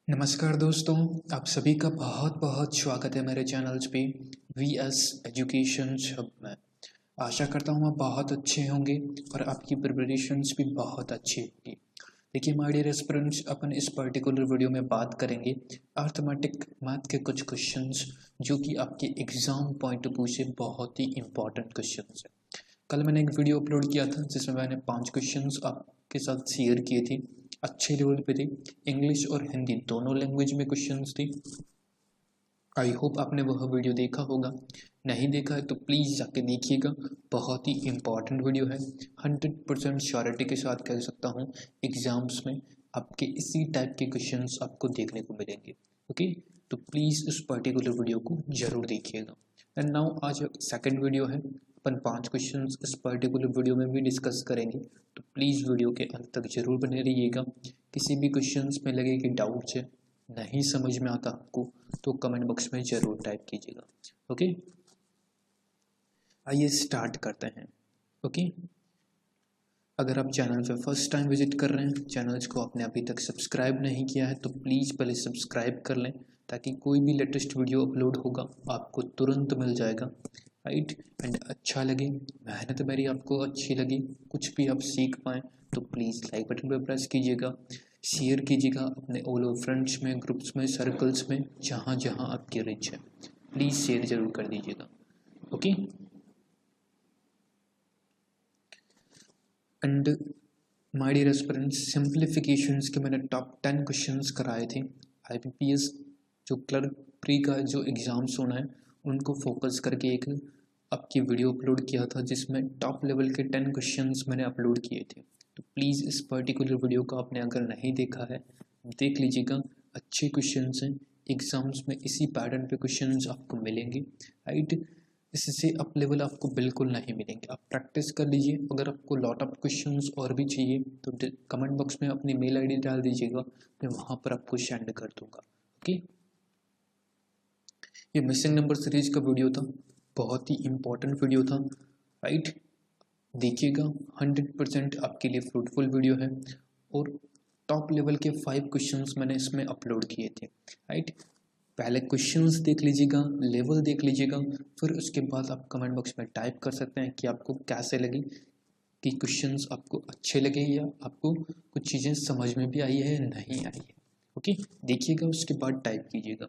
नमस्कार दोस्तों, आप सभी का बहुत बहुत स्वागत है मेरे चैनल्स पे वी एस एजुकेशन हब में। आशा करता हूँ आप बहुत अच्छे होंगे और आपकी प्रिपरेशंस भी बहुत अच्छी होगी। देखिए माय डियर एस्पिरेंट्स, अपन इस पर्टिकुलर वीडियो में बात करेंगे अर्थमेटिक मैथ के कुछ क्वेश्चंस जो कि आपके एग्जाम पॉइंट ऑफ व्यू से बहुत ही इंपॉर्टेंट क्वेश्चंस है। कल मैंने एक वीडियो अपलोड किया था जिसमें मैंने 5 क्वेश्चंस आपके साथ शेयर किए थे। अच्छे लेवल पे थे, इंग्लिश और हिंदी दोनों लैंग्वेज में क्वेश्चंस थे। आई होप आपने वह वीडियो देखा होगा। नहीं देखा है तो प्लीज़ जाके देखिएगा, बहुत ही इंपॉर्टेंट वीडियो है। 100% श्योरिटी के साथ कह सकता हूँ एग्जाम्स में आपके इसी टाइप के क्वेश्चंस आपको देखने को मिलेंगे। ओके, तो प्लीज़ उस पर्टिकुलर वीडियो को जरूर देखिएगा। एंड नाउ आज सेकंड वीडियो है, अपन 5 क्वेश्चंस इस पर्टिकुलर वीडियो में भी डिस्कस करेंगे, तो प्लीज़ वीडियो के अंत तक जरूर बने रहिएगा। किसी भी क्वेश्चंस में लगे कि डाउट्स है, नहीं समझ में आता आपको, तो कमेंट बॉक्स में ज़रूर टाइप कीजिएगा। ओके, आइए स्टार्ट करते हैं। ओके, अगर आप चैनल पे फर्स्ट टाइम विजिट कर रहे हैं, चैनल्स को आपने अभी तक सब्सक्राइब नहीं किया है तो प्लीज़ पहले सब्सक्राइब कर लें, ताकि कोई भी लेटेस्ट वीडियो अपलोड होगा आपको तुरंत मिल जाएगा। राइट, एंड अच्छा लगे, मेहनत मेरी आपको अच्छी लगे, कुछ भी आप सीख पाएँ, तो प्लीज़ लाइक बटन पर प्रेस कीजिएगा, शेयर कीजिएगा अपने ऑल ओवर फ्रेंड्स में, ग्रुप्स में, सर्कल्स में, जहाँ जहाँ आपकी रिच है, प्लीज़ शेयर ज़रूर कर दीजिएगा। Okay, and my dear aspirants, simplifications के मैंने टॉप 10 क्वेश्चंस कराए थे। आईबीपीएस जो क्लर्क प्री का जो एग्ज़ाम्स होना है उनको फोकस करके एक आपकी वीडियो अपलोड किया था जिसमें टॉप लेवल के 10 क्वेश्चंस मैंने अपलोड किए थे। तो प्लीज़ इस पर्टिकुलर वीडियो को आपने अगर नहीं देखा है देख लीजिएगा, अच्छे क्वेश्चंस हैं। एग्ज़ाम्स में इसी पैटर्न पे क्वेश्चंस आपको मिलेंगे। राइट, इससे अप लेवल आपको बिल्कुल नहीं मिलेंगे, आप प्रैक्टिस कर लीजिए। अगर आपको लॉट ऑफ क्वेश्चंस और भी चाहिए तो कमेंट बॉक्स में अपनी मेल आईडी डाल दीजिएगा, मैं वहाँ पर आपको सेंड कर दूँगा। ओके, ये मिसिंग नंबर सीरीज का वीडियो था, बहुत ही इम्पोर्टेंट वीडियो था। राइट, देखिएगा, 100% आपके लिए फ्रूटफुल वीडियो है। और टॉप लेवल के 5 क्वेश्चंस मैंने इसमें अपलोड किए थे। राइट, पहले क्वेश्चंस देख लीजिएगा, लेवल देख लीजिएगा, फिर उसके बाद आप कमेंट बॉक्स में टाइप कर सकते हैं कि आपको कैसे लगी, कि क्वेश्चंस आपको अच्छे लगे या आपको कुछ चीज़ें समझ में भी आई है या नहीं आई है। ओके, देखिएगा, उसके बाद टाइप कीजिएगा।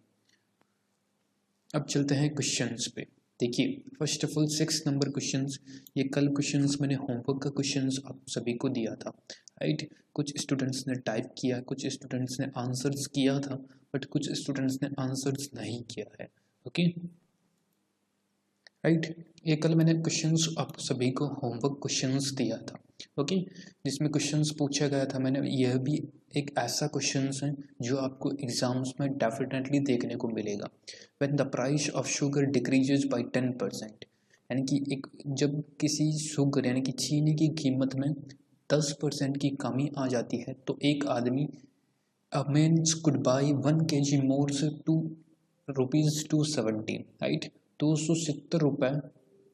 अब चलते हैं क्वेश्चंस पे। देखिए, first of all 6 number questions, ये कल क्वेश्चंस मैंने होमवर्क का क्वेश्चंस आप सभी को दिया था। राइट, कुछ स्टूडेंट्स ने टाइप किया, कुछ स्टूडेंट्स ने आंसर्स किया था, बट कुछ स्टूडेंट्स ने आंसर्स नहीं किया है। ओके, राइट, ये कल मैंने क्वेश्चंस आप सभी को होमवर्क क्वेश्चंस दिया था। ओके, जिसमें क्वेश्चंस पूछा गया था, मैंने यह भी एक ऐसा क्वेश्चंस है जो आपको एग्जाम्स में डेफिनेटली देखने को मिलेगा। When the price of sugar decreases bye 10%, यानी कि एक जब किसी शुगर यानी कि चीनी की कीमत में 10% की कमी आ जाती है तो एक आदमी मेन्स कुड बाई 1 kg मोर से ₹270। राइट, 270 रुपये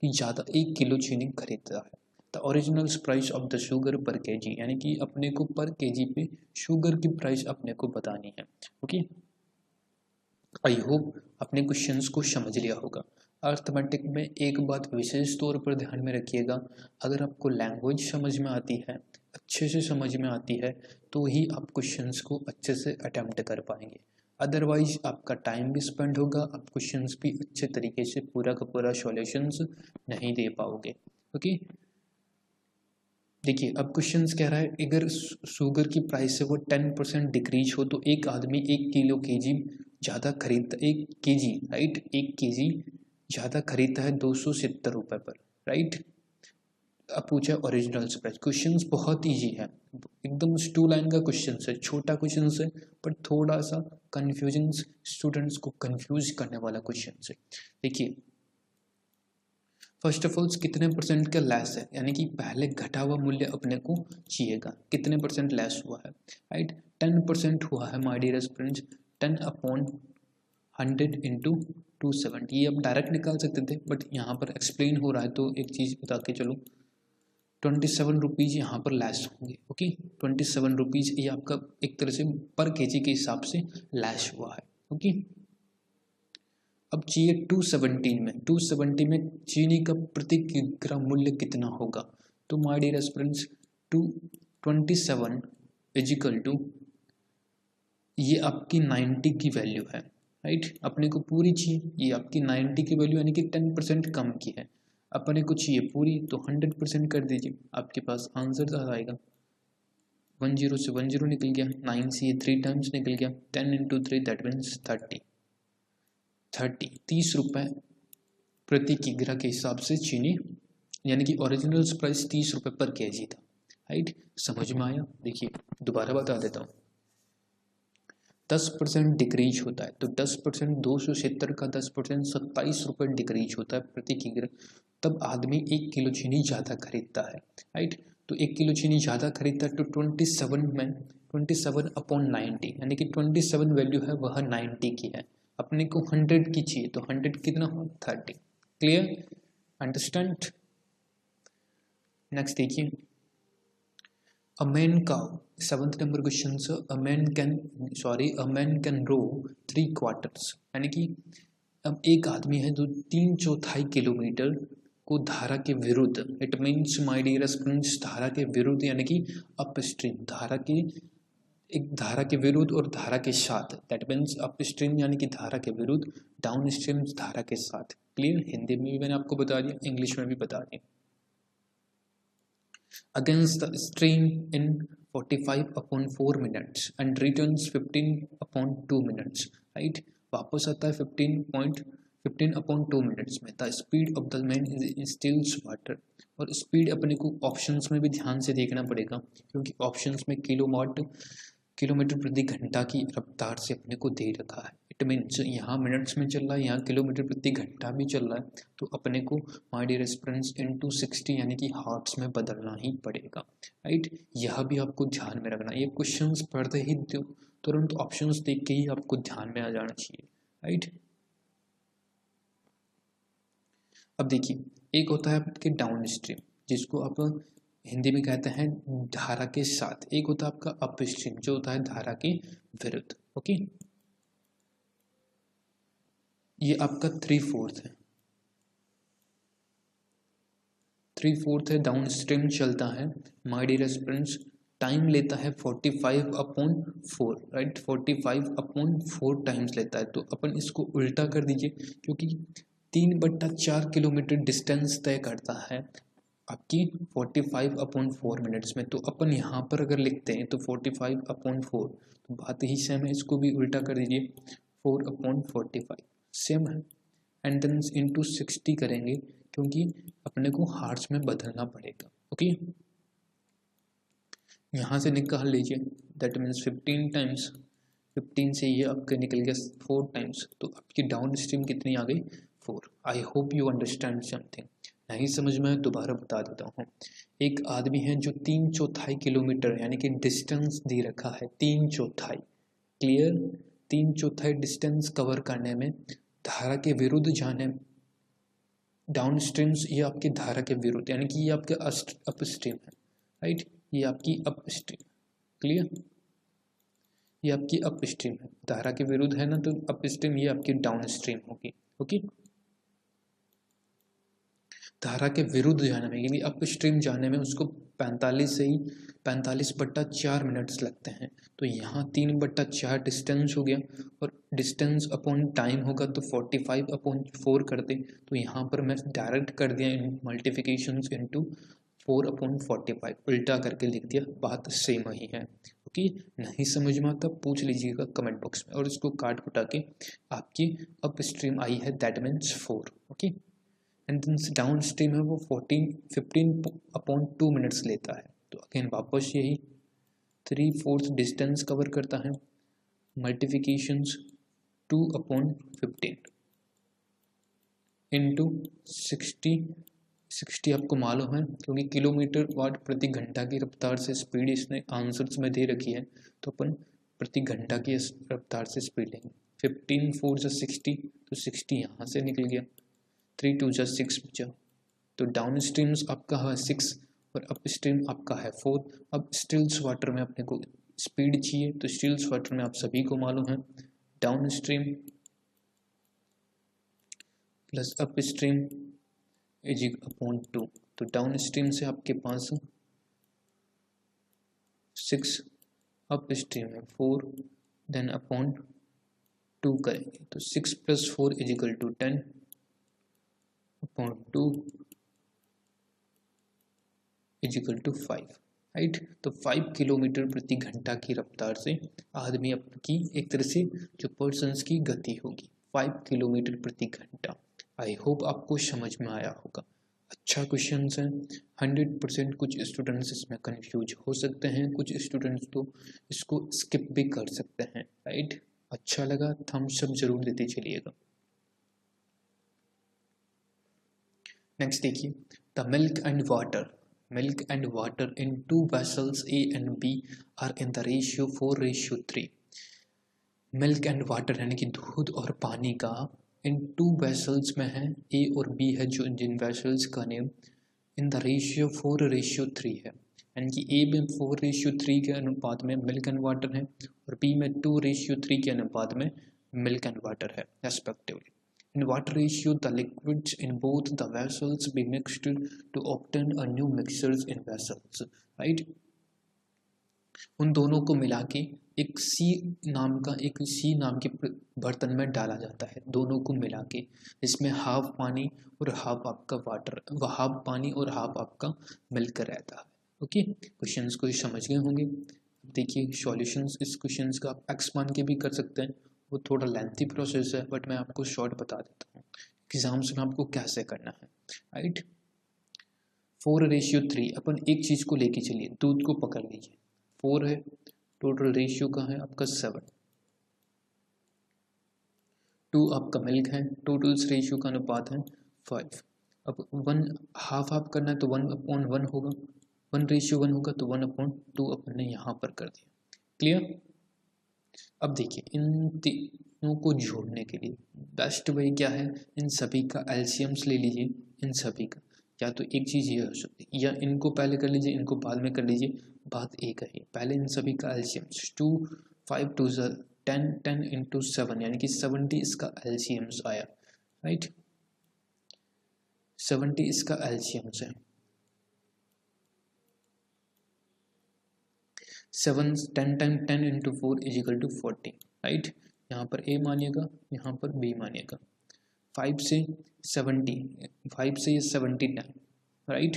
की ज़्यादा 1 किलो चीनी खरीदता है। The original price of the sugar पर केजी, यानी कि अपने को पर केजी पे शुगर की प्राइस अपने को बतानी है। ओके, आई होप अपने क्वेश्चंस को समझ लिया होगा। अर्थमेटिक में एक बात विशेष तौर पर ध्यान में रखिएगा, अगर आपको लैंग्वेज समझ में आती है, अच्छे से समझ में आती है, तो ही आप क्वेश्चंस को अच्छे से अटेम्प्ट कर पाएंगे। अदरवाइज आपका टाइम भी स्पेंड होगा, आप क्वेश्चंस भी अच्छे तरीके से पूरा का पूरा सॉल्यूशंस नहीं दे पाओगे। ओके, देखिए, अब क्वेश्चंस कह रहा है अगर शुगर की प्राइस से वो 10% डिक्रीज हो तो एक आदमी 1 किलो केजी ज़्यादा खरीदता, 1 kg, राइट, 1 kg ज़्यादा खरीदता है 270 रुपये पर। राइट, अब पूछा ओरिजिनल प्राइस। क्वेश्चंस बहुत ईजी है, एकदम 2 लाइन का क्वेश्चन है, छोटा क्वेश्चन है, पर थोड़ा सा कन्फ्यूजन, स्टूडेंट्स को कन्फ्यूज करने वाला क्वेश्चन है। देखिए, फर्स्ट ऑफ ऑल कितने परसेंट का लेस है, यानी कि पहले घटा हुआ मूल्य अपने को चाहिएगा, कितने परसेंट लेस हुआ है। राइट, 10% हुआ है माय डियर फ्रेंड्स, 10/100 इंटू 270। ये आप डायरेक्ट निकाल सकते थे, बट यहाँ पर एक्सप्लेन हो रहा है तो एक चीज़ बता के चलो, ₹27 यहाँ पर लेस होंगे। ओके, ₹27 ये आपका एक तरह से पर केजी के हिसाब से लेस हुआ है। ओके, अब चाहिए 270 में चीनी का प्रति किलोग्राम मूल्य कितना होगा। तो my dear aspirants 227 is equal to, ये आपकी 90 की वैल्यू है, राइट। अपने को पूरी चाहिए, ये आपकी 90 की वैल्यू यानी कि 10% कम की है। अपने को चाहिए पूरी, तो 100% कर दीजिए, आपके पास आंसर आ जाएगा। 10 से 10 निकल गया, 9 से ये 3 टाइम्स निकल गया, 10 इंटू 3 दैट मीन्स 30 रुपये प्रति किग्रा के हिसाब से चीनी, यानी कि ओरिजिनल प्राइस 30 रुपये पर केजी था, राइट। समझ में आया। देखिए दोबारा बता देता हूँ, 10% डिक्रीज होता है, तो 10% 270 का 10% 27 रुपये डिक्रीज होता है प्रति किग्रा, तब आदमी 1 किलो चीनी ज़्यादा खरीदता है, राइट। तो 1 किलो चीनी ज़्यादा खरीदता है, तो 27 में 27/90 यानी कि 27 वैल्यू है वह 90 की है, अपने को 100 की चाहिए, तो 100 कितना हो 30। Clear, understand. नेक्स्ट देखिए, अ मैन काउ, 7th नंबर क्वेश्चन से, a man can row 3 quarters, यानी कि अब एक आदमी है जो 3/4 किलोमीटर को धारा के विरुद्ध, it means my dear students, धारा के विरुद्ध यानी कि अपस्ट्रीम, धारा के विरुद्ध और धारा के साथ, दैट मीन्स अपस्ट्रीम यानी कि धारा के विरुद्ध, डाउन स्ट्रीम धारा के साथ। क्लियर, हिंदी में भी मैंने आपको बता दिया, इंग्लिश में भी बता दिया। Against the stream in 45/4 minutes and returns 15/2 minutes, right. वापस आता है 15/2 मिनट्स में। The speed of the man is stills water, और स्पीड अपने को ऑप्शंस में भी ध्यान से देखना पड़ेगा, क्योंकि ऑप्शंस में किलोमीटर प्रति घंटा की रफ्तार से अपने को दे रखा है। इट मीन्स यहाँ मिनट्स में चल रहा है, यहाँ किलोमीटर प्रति घंटा भी चल रहा है, तो अपने को माय डियर स्टूडेंट्स इनटू 60 यानी कि हार्ट्स में बदलना ही पड़ेगा, राइट। यह भी आपको ध्यान में रखना, ये क्वेश्चंस पढ़ते ही तुरंत ऑप्शंस देख के ही आपको ध्यान में आ जाना चाहिए, राइट। अब देखिए, एक होता है आपके डाउन स्ट्रीम, जिसको आप हिंदी में कहते हैं धारा के साथ, एक होता है आपका अप स्ट्रीम जो होता है धारा के विरुद्ध। ओके, ये आपका 3/4 है, 3/4 है, डाउन स्ट्रीम चलता है। माय डियर स्टूडेंट्स, टाइम लेता है 45/4, राइट, 45/4 टाइम्स लेता है। तो अपन इसको उल्टा कर दीजिए, क्योंकि 3/4 किलोमीटर डिस्टेंस तय करता है आपकी 45/4 मिनट्स में। तो अपन यहाँ पर अगर लिखते हैं तो 45/4, तो बात ही सेम है, इसको भी उल्टा कर दीजिए 4/45 सेम है, एंड देन इंटू 60 करेंगे, क्योंकि अपने को हार्ट्स में बदलना पड़ेगा। ओके, यहाँ से निकाल लीजिए, दैट मीन्स 15 टाइम्स, 15 से ये आपके निकल गया 4 टाइम्स, तो आपकी डाउन स्ट्रीम कितनी आ गई 4। I hope you understand something. नहीं समझ में दोबारा बता देता हूँ। एक आदमी है जो 3/4 किलोमीटर यानी कि डिस्टेंस दे रखा है, 3/4, क्लियर, 3/4 डिस्टेंस कवर करने में धारा के विरुद्ध जाने, डाउन स्ट्रीम्स ये आपकी धारा के विरुद्ध यानी कि ये आपके अप स्ट्रीम है, राइट, ये आपकी अप स्ट्रीम, क्लियर, ये आपकी अप स्ट्रीम है, धारा के विरुद्ध है ना, तो अप स्ट्रीम, ये आपकी डाउन स्ट्रीम होगी। ओके, धारा के विरुद्ध जाने में, यानी अप स्ट्रीम जाने में उसको 45/4 मिनट्स लगते हैं। तो यहाँ 3/4 डिस्टेंस हो गया, और डिस्टेंस अपॉन टाइम होगा तो 45/4 कर दे, तो यहाँ पर मैं डायरेक्ट कर दिया मल्टीप्लिकेशन इंटू 4/45, उल्टा करके लिख दिया, बात सेम ही है। ओके, नहीं समझ में आता पूछ लीजिएगा कमेंट बॉक्स में, और इसको काट कुटा के आपकी अप स्ट्रीम आई है, that means 4। Okay, and then downstream है वो 15/2 मिनट्स लेता है। तो अगेन वापस यही 3/4 डिस्टेंस कवर करता है, मल्टीप्लिकेशंस 2/15 इंटू 60 आपको मालूम है, क्योंकि किलोमीटर वाट प्रति घंटा की रफ्तार से स्पीड इसने आंसर्स में दे रखी है, तो अपन प्रति घंटा की रफ्तार से स्पीड लेंगे। 15/4 = 60, तो 60 यहाँ से निकल गया, 3 × 2 = 6 बचा, तो डाउन स्ट्रीम्स आपका है 6 और अप स्ट्रीम आपका है 4। अब स्टिल्स वाटर में अपने को स्पीड चाहिए, तो स्टिल्स वाटर में आप सभी को मालूम है down stream plus up stream is upon 2। तो डाउन स्ट्रीम से आपके पास 6, अप स्ट्रीम है 4, देन अपॉन 2 करेंगे तो 6 + 4 = 10 अपॉन 2 = 5, राइट। तो 5 किलोमीटर प्रति घंटा की रफ्तार से आदमी की एक तरह से जो पर्सन्स की गति होगी 5 किलोमीटर प्रति घंटा। आई होप आपको समझ में आया होगा। अच्छा क्वेश्चन है 100%। कुछ स्टूडेंट्स इसमें कंफ्यूज हो सकते हैं, कुछ स्टूडेंट्स तो इसको स्किप भी कर सकते हैं, राइट। अच्छा लगा थम्स अप जरूर देते चलिएगा। नेक्स्ट देखिए, the milk and water in 2 vessels A and B are in the ratio 4:3। Milk and water यानी कि दूध और पानी का इन 2 vessels में है, A और B है जो जिन vessels का नेम इन द रेशियो 4:3 है, यानी कि A में 4:3 के अनुपात में मिल्क एंड वाटर है और B में 2:3 के अनुपात में मिल्क एंड वाटर है respectively. In what ratio the liquids in both the vessels be mixed to obtain a new mixtures in vessels, right। उन दोनों को मिला के एक सी नाम के बर्तन में डाला जाता है, दोनों को मिला के, इसमें हाफ पानी और हाफ आपका वाटर, हाफ पानी और हाफ आपका मिल्क रहता है। ओके, क्वेश्चंस को समझ गए होंगे। देखिए सॉल्यूशंस इस क्वेश्चंस का आप एक्स मान के भी कर सकते हैं, वो थोड़ा लेंथी प्रोसेस है बट मैं आपको शॉर्ट बता देता हूँ एग्जाम्स में आपको कैसे करना है, राइट। 4:3 अपन एक चीज़ को लेके चलिए, दूध को पकड़ लीजिए, 4 है, टोटल रेशियो का है आपका 7, 2 आपका मिल्क है, टोटल रेशियो का अनुपात है 5। अब 1 हाफ हाफ करना है तो 1/1 होगा, 1:1 होगा तो 1/2 अपन ने यहाँ पर कर दिया। क्लियर। अब देखिए इन तीनों को जोड़ने के लिए बेस्ट वे क्या है, इन सभी का एलसीएम्स ले लीजिए, इन सभी का, या तो एक चीज़ ये हो सकती है या इनको पहले कर लीजिए इनको बाद में कर लीजिए, बात एक है। पहले इन सभी का एलसीएम्स 2 5 2 10 10 × 7 यानी कि 70 इसका एलसीएम्स आया, राइट। 70 इसका एलसीएम्स है, 7 10 10 10 × 4 = 40, राइट। यहाँ पर A मानिएगा, यहाँ पर B मानिएगा। 5 से 70, 5 से ये 70 10, राइट।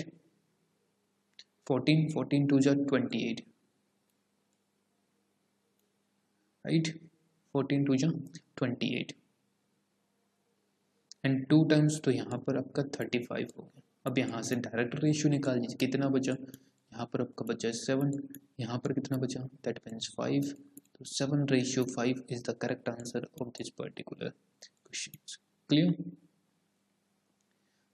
14 14 2 = 28, राइट। 14 2 = 28 एंड 2 टाइम्स तो यहाँ पर आपका 35 हो गया। अब यहाँ से डायरेक्ट रेशियो निकाल दीजिए, कितना बचा, यहाँ पर आपका बचा 7, यहाँ पर कितना बचा, दैट मीन्स 5। तो 7:5 is the correct answer of this particular question. Clear.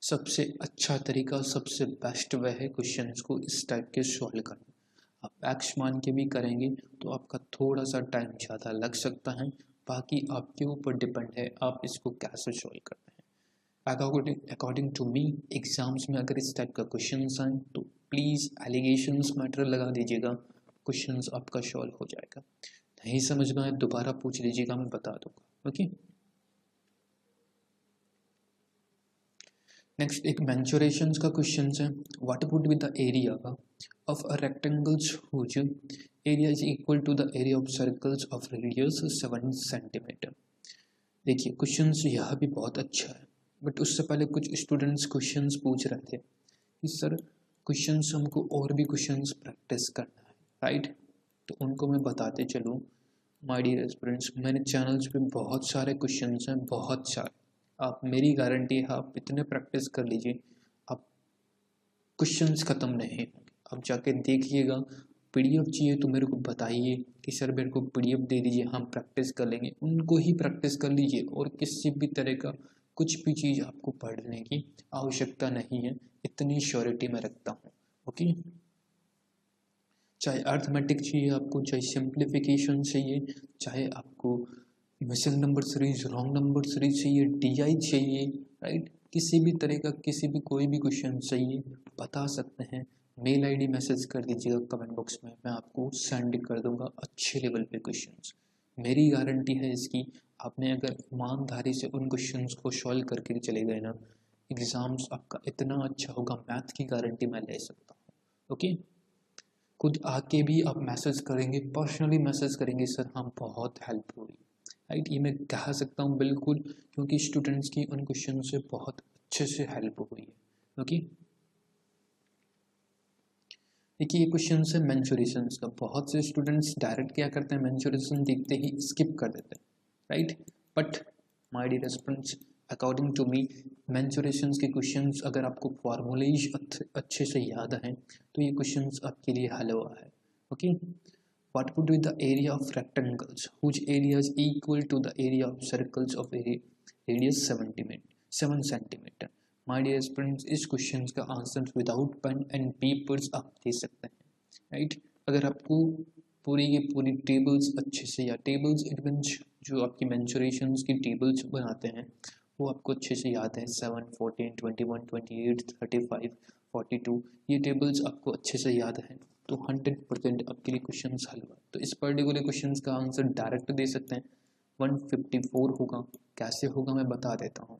सबसे अच्छा तरीका, सबसे बेस्ट वे है क्वेश्चंस को इस टाइप के सॉल्व करना। आप एक्स मान के भी करेंगे तो आपका थोड़ा सा टाइम ज़्यादा लग सकता है, बाकी आपके ऊपर डिपेंड है आप इसको कैसे सॉल्व करते हैं। अकॉर्डिंग टू मी एग्जाम्स में अगर इस टाइप का क्वेश्चंस आए तो प्लीज़ एलिगेशंस मैटर लगा दीजिएगा, क्वेश्चंस आपका सॉल्व हो जाएगा। नहीं समझ में आए दोबारा पूछ लीजिएगा, मैं बता दूंगा। ओके, नेक्स्ट एक मेंसुरेशंस का क्वेश्चन है। What would be the area of a rectangles whose area is equal to the area of circles of radius 7 centimetre. देखिए क्वेश्चन यह भी बहुत अच्छा है, बट उससे पहले कुछ स्टूडेंट्स क्वेश्चंस पूछ रहे थे कि सर क्वेश्चंस हमको और भी क्वेश्चंस प्रैक्टिस करना है, राइट। तो उनको मैं बताते चलूँ माय डियर एस्पिरेंट्स, मेरे चैनल्स पे बहुत सारे क्वेश्चंस हैं, बहुत सारे। आप मेरी गारंटी है आप इतने प्रैक्टिस कर लीजिए, आप क्वेश्चंस ख़त्म नहीं होंगे। अब जाके देखिएगा, पीडीएफ चाहिए तो मेरे को बताइए कि सर मेरे को पीडीएफ दे दीजिए, हम प्रैक्टिस कर लेंगे, उनको ही प्रैक्टिस कर लीजिए और किसी भी तरह का कुछ भी चीज़ आपको पढ़ने की आवश्यकता नहीं है, इतनी श्योरिटी मैं रखता हूँ। ओके, चाहे अर्थमेटिक चाहिए आपको, चाहे सिंप्लीफिकेशन चाहिए, चाहे आपको missing number series, wrong number series चाहिए, डीआई चाहिए, राइट। किसी भी तरह का किसी भी कोई भी क्वेश्चन चाहिए बता सकते हैं, मेल आईडी मैसेज कर दीजिएगा कमेंट बॉक्स में, मैं आपको सेंड कर दूंगा अच्छे लेवल पे क्वेश्चंस। मेरी गारंटी है इसकी, आपने अगर ईमानदारी से उन क्वेश्चंस को सॉल्व करके चले गए ना, एग्ज़ाम्स आपका इतना अच्छा होगा, मैथ की गारंटी मैं ले सकता हूँ। ओके, खुद आके भी आप मैसेज करेंगे, पर्सनली मैसेज करेंगे, सर हाँ बहुत हेल्प हुई, राइट, ये मैं कह सकता हूँ बिल्कुल, क्योंकि स्टूडेंट्स की उन क्वेश्चन से बहुत अच्छे से हेल्प हुई है। ओके, देखिए ये क्वेश्चन है मेंसुरेशन का। बहुत से स्टूडेंट्स डायरेक्ट क्या करते हैं, मेंसुरेशन देखते ही स्किप कर देते हैं, right, but my dear students, according to me mensuration के क्वेश्चंस अगर आपको फॉर्मूलेज अच्छे से याद हैं तो ये क्वेश्चंस आपके लिए हल हुआ है। Okay, what would be the area of rectangles whose area is equal to the area of circles of radius 7 centimeter? My dear students, इस क्वेश्चन का answer without pen and papers आप दे सकते हैं, राइट। अगर आपको पूरी की पूरी टेबल्स अच्छे से, या टेबल्स इवन जो आपकी मेंसुरेशंस की टेबल्स बनाते हैं वो आपको अच्छे से याद है, 7, 14, 21, 28, 35, 42, ये टेबल्स आपको अच्छे से याद है तो 100% आपके लिए क्वेश्चन हल हुआ। तो इस पर्टिकुलर क्वेश्चन का आंसर डायरेक्ट दे सकते हैं, 154 होगा। कैसे होगा मैं बता देता हूँ।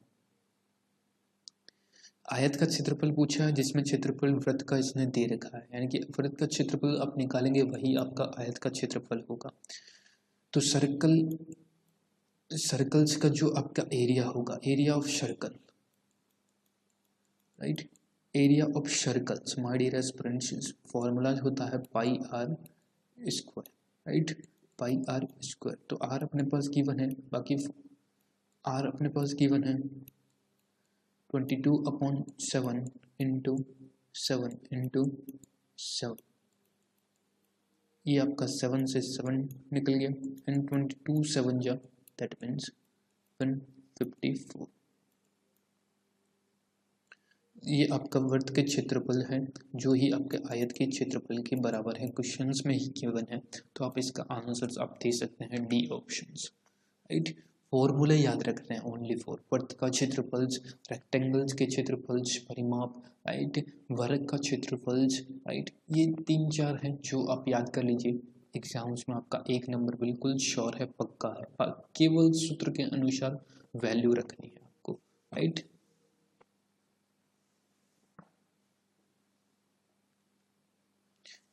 आयत का क्षेत्रफल पूछा है जिसमें क्षेत्रफल वृत्त का इसने दे रखा है, यानी कि वृत्त का क्षेत्रफल आप निकालेंगे वही आपका आयत का क्षेत्रफल होगा। तो सर्कल्स का जो आपका एरिया होगा, area of circle, right, area of circles, my dear students, formula होता है pi r square, right, pi r square. तो आर अपने पास गिवन है, बाकी आर अपने पास गिवन है 22/7 इंटू 7 इंटू 7, ये आपका 7 से 7 निकल गया, एंड 22 7 जा, दैट मीन्स 154। ये आपका वृत्त के क्षेत्रफल है जो ही आपके आयत के क्षेत्रफल के बराबर है, क्वेश्चंस में ही गिवन है, तो आप इसका आंसर आप दे सकते हैं डी ऑप्शंस, राइट। फॉर्मूले याद रखना है ओनली फॉर वृत्त का क्षेत्रफल, रेक्टेंगल्स के क्षेत्रफल, परिमाप, राइट, वर्ग का क्षेत्रफल, राइट, ये 3-4 हैं जो आप याद कर लीजिए। एग्जाम्स में आपका 1 नंबर बिल्कुल श्योर है, पक्का है, केवल सूत्र के अनुसार वैल्यू रखनी है आपको, राइट।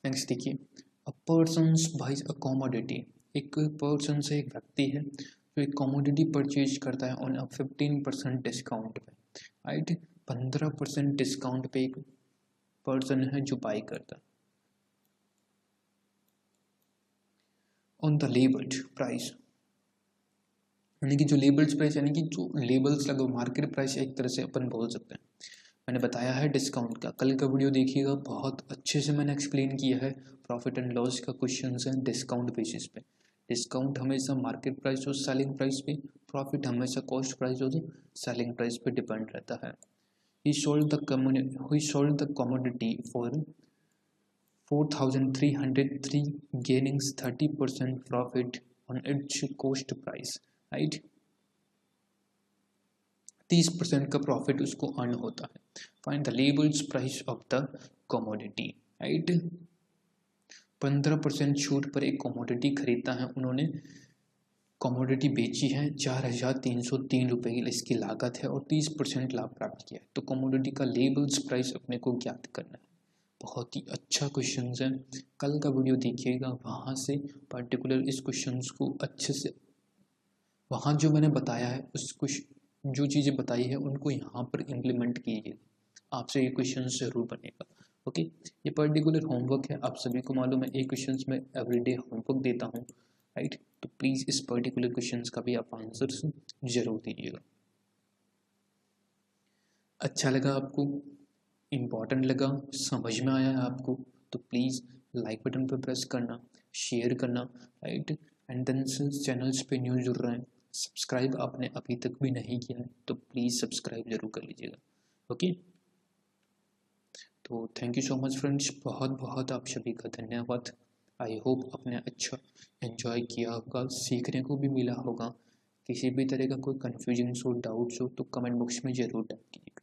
नेक्स्ट देखिए, a person buys a commodity, एक पर्सन से एक व्यक्ति है जो एक कमोडिटी परचेज करता है ऑन अ 15% डिस्काउंट पे, राइट, 15% डिस्काउंट पे एक पर्सन है जो बाई करता है। ऑन द लेबल्ड प्राइस, यानी कि जो लेबल्स प्राइस, यानी कि जो लेबल्स लगे मार्केट प्राइस एक तरह से अपन बोल सकते हैं। मैंने बताया है डिस्काउंट का, कल का वीडियो देखिएगा, बहुत अच्छे से मैंने एक्सप्लेन किया है। प्रॉफिट एंड लॉस का क्वेश्चन है डिस्काउंट बेसिस पे। डिस्काउंट हमेशा मार्केट प्राइस और सेलिंग प्राइस पे, प्रॉफिट हमेशा कॉस्ट प्राइस और सेलिंग प्राइस पे डिपेंड रहता है। ही sold the commodity for 4,303 gaining 30% profit on it's cost price, right, 30% का प्रॉफिट उसको अर्न होता है। Find the labels price of the commodity, right, 15% छूट पर एक कमोडिटी खरीदता है उन्होंने, कमोडिटी बेची है 4,303 रुपये की इसकी लागत है और 30% लाभ प्राप्त किया है। तो कमोडिटी का लेबल्स प्राइस अपने को ज्ञात करना है। बहुत ही अच्छा क्वेश्चन है, कल का वीडियो देखिएगा, वहाँ से पर्टिकुलर इस क्वेश्चन को अच्छे से, वहाँ जो मैंने बताया है उस जो चीज़ें बताई है उनको यहाँ पर इम्प्लीमेंट कीजिए, आपसे ये क्वेश्चन ज़रूर बनेगा। ओके, ये पर्टिकुलर होमवर्क है, आप सभी को मालूम है एक क्वेश्चन में एवरीडे होमवर्क देता हूँ, राइट, तो प्लीज़ इस पर्टिकुलर क्वेश्चन का भी आप आंसर जरूर दीजिएगा। अच्छा लगा आपको, इम्पॉर्टेंट लगा, समझ में आया है आपको, तो प्लीज़ लाइक बटन पर प्रेस करना, शेयर करना, राइट, एंड देन चैनल्स पे न्यू जुड़ रहे हैं, सब्सक्राइब आपने अभी तक भी नहीं किया है तो प्लीज़ सब्सक्राइब जरूर कर लीजिएगा। ओके, तो thank you so much friends, बहुत बहुत आप सभी का धन्यवाद। आई होप आपने अच्छा एंजॉय किया होगा, सीखने को भी मिला होगा। किसी भी तरह का कोई कन्फ्यूजन हो, डाउट्स हो तो कमेंट बॉक्स में ज़रूर टाइप कीजिएगा।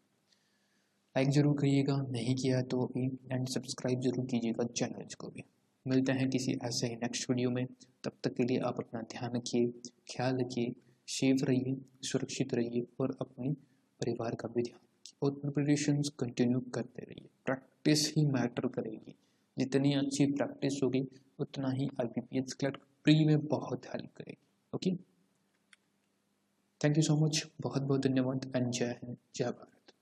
लाइक ज़रूर करिएगा, नहीं किया तो भी, एंड सब्सक्राइब ज़रूर कीजिएगा चैनल्स को भी। मिलते हैं किसी ऐसे ही नेक्स्ट वीडियो में। तब तक के लिए आप अपना ध्यान रखिए, ख्याल रखिए, सेफ रहिए, सुरक्षित रहिए और अपने परिवार का भी ध्यान रखिए और प्रिपरेशंस कंटिन्यू करते रहिए। प्रैक्टिस ही मैटर करेगी, जितनी अच्छी प्रैक्टिस होगी उतना ही IBPS क्लर्क प्री में बहुत हेल्प करेगी। Okay, thank you so much, बहुत बहुत धन्यवाद एंड जय हिंद, जय भारत।